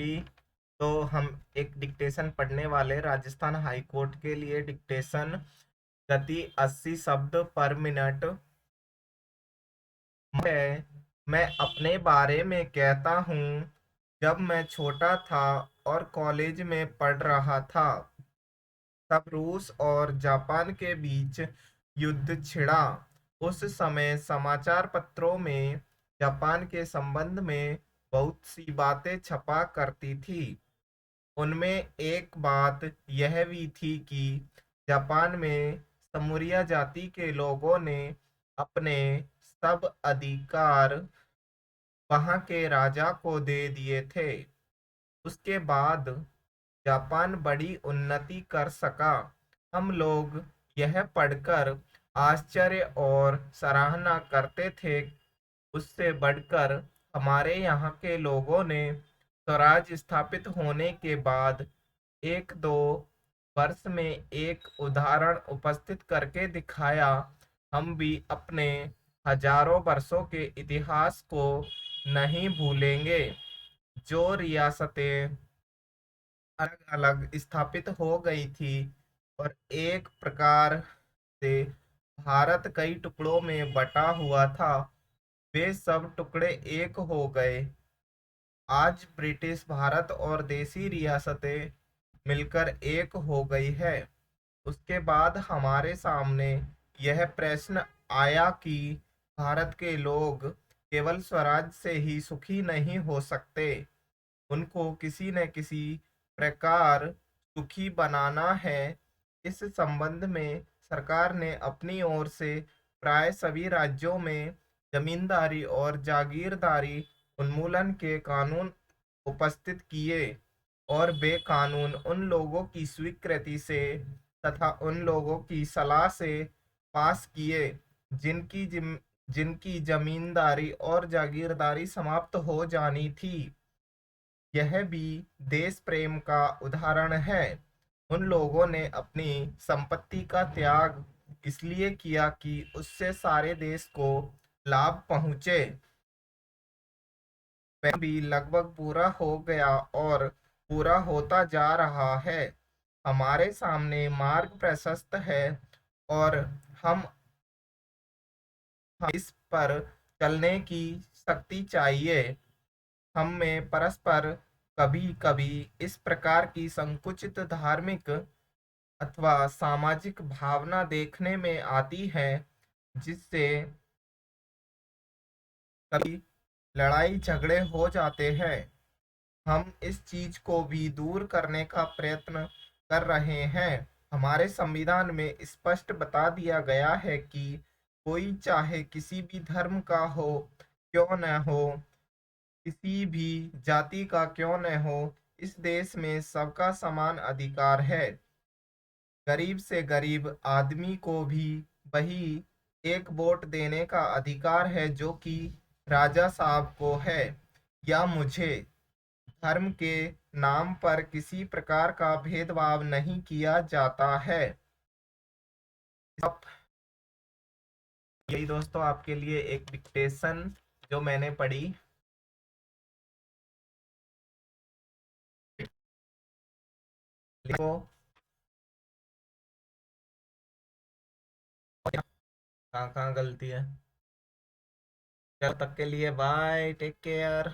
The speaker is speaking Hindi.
अभी तो हम एक डिक्टेशन पढ़ने वाले राजस्थान हाई कोर्ट के लिए। डिक्टेशन गति 80 शब्द पर मिनट है। मैं अपने बारे में कहता हूँ। जब मैं छोटा था और कॉलेज में पढ़ रहा था, तब रूस और जापान के बीच युद्ध छिड़ा। उस समय समाचार पत्रों में जापान के संबंध में बहुत सी बातें छपा करती थी। उनमें एक बात यह भी थी कि जापान में समूरिया जाति के लोगों ने अपने सब अधिकार वहां के राजा को दे दिए थे। उसके बाद जापान बड़ी उन्नति कर सका। हम लोग यह पढ़कर आश्चर्य और सराहना करते थे। उससे बढ़कर हमारे यहाँ के लोगों ने स्वराज स्थापित होने के बाद एक दो वर्ष में एक उदाहरण उपस्थित करके दिखाया। हम भी अपने हजारों वर्षों के इतिहास को नहीं भूलेंगे। जो रियासतें अलग अलग स्थापित हो गई थी और एक प्रकार से भारत कई टुकड़ों में बटा हुआ था, वे सब टुकड़े एक हो गए। आज ब्रिटिश भारत और देसी रियासतें मिलकर एक हो गई है। उसके बाद हमारे सामने यह प्रश्न आया कि भारत के लोग केवल स्वराज से ही सुखी नहीं हो सकते, उनको किसी न किसी प्रकार सुखी बनाना है। इस संबंध में सरकार ने अपनी ओर से प्राय सभी राज्यों में जमींदारी और जागीरदारी उन्मूलन के कानून उपस्थित किए, और वे कानून उन लोगों की स्वीकृति से तथा उन लोगों की सलाह से पास किए जिनकी जमींदारी और जागीरदारी समाप्त हो जानी थी। यह भी देश प्रेम का उदाहरण है। उन लोगों ने अपनी संपत्ति का त्याग इसलिए किया कि उससे सारे देश को लाभ पहुंचे। वह भी लगभग पूरा हो गया और पूरा होता जा रहा है। हमारे सामने मार्ग प्रशस्त है और हम इस पर चलने की शक्ति चाहिए। हम में परस्पर कभी कभी इस प्रकार की संकुचित धार्मिक अथवा सामाजिक भावना देखने में आती है, जिससे कभी लड़ाई झगड़े हो जाते हैं। हम इस चीज को भी दूर करने का प्रयत्न कर रहे हैं। हमारे संविधान में स्पष्ट बता दिया गया है कि कोई चाहे किसी भी धर्म का हो क्यों न हो, किसी भी जाति का क्यों न हो, इस देश में सबका समान अधिकार है। गरीब से गरीब आदमी को भी वही एक वोट देने का अधिकार है जो कि राजा साहब को है या मुझे। धर्म के नाम पर किसी प्रकार का भेदभाव नहीं किया जाता है। अब यही दोस्तों आपके लिए एक डिक्टेशन जो मैंने पढ़ी। लिखो कहाँ कहाँ गलती है। तब तक के लिए बाय, टेक केयर।